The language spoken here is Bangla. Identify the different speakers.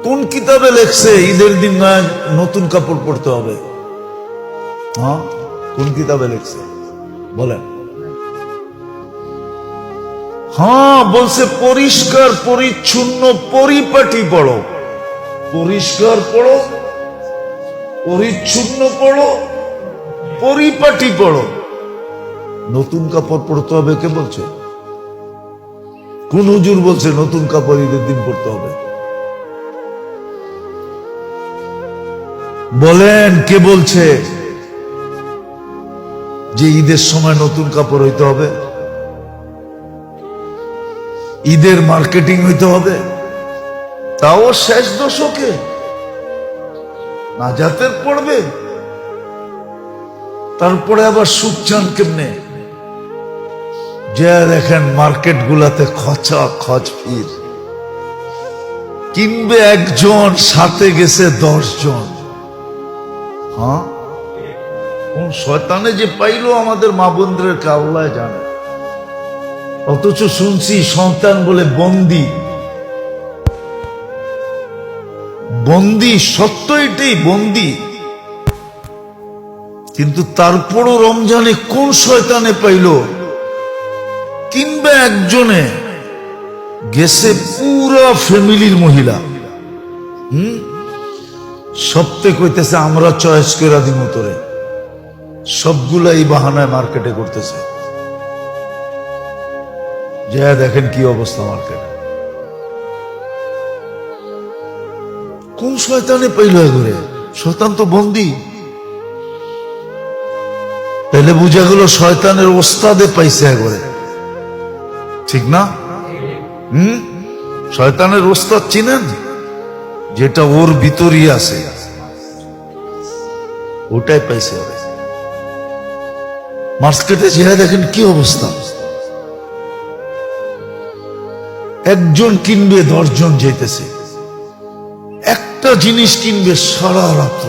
Speaker 1: কোন কিতাবে লেখছে ঈদের দিন নতুন কাপড় পরতে হবে? হ্যাঁ, কোন কিতাবে লেখছে বলেন? হ্যাঁ, বলছে পরিষ্কার পরিচ্ছন্ন পরিপাটি পড়ো। পরিষ্কার পড়ো, পরিচ্ছন্ন পড়ো, পরিপাটি পড়ো। নতুন কাপড় পরতে হবে কে বলছে? কোন হুজুর বলছে নতুন কাপড় ঈদের দিন পরতে হবে? বলেন কে বলছে যে ঈদের সময় নতুন কাপড় হইতে হবে, ঈদের মার্কেটিং হইতে হবে? তাও শেষ দশকে নাজাতের পড়বে, তারপরে আবার সুখ চান কেমনে? যে দেখেন মার্কেট গুলাতে খচা খচ ভিড়, কিনবে একজন, সাথে গেছে 10 জন। হ্যাঁ, কোন শয়তানে যে পাইলো আমাদের মা বোনদের কাউলায় জানে। অথচ শুনছি সন্তান বলে বন্দি। বন্দি, সত্য এটাই, বন্দি। কিন্তু তারপরও রমজানে কোন শয়তানে পাইল, কিংবা একজনে গেছে পুরো ফ্যামিলির মহিলা। সপ্তাহে কইতেছে আমরা চয়েস করে দিব তোরে, সবগুলা এই বাহানায় মার্কেটে করতেছে। যা দেখেন কি অবস্থা মার্কেট। কোন শয়তানে পাইল এগুলো? শয়তান তো বন্দি। তাহলে বুঝা গেল শয়তানের ওস্তাদে পাইছে এগুলো, ঠিক না? শয়তানের ওস্তাদ চিনেন? যেটা ওর ভিতরই আছে, ওটাই পাইছে। মার্কেটে যেটা দেখেন কি অবস্থা। একজন কিনবে 10 জন যেতেছে, একটা জিনিস কিনবে সারা রাত্র।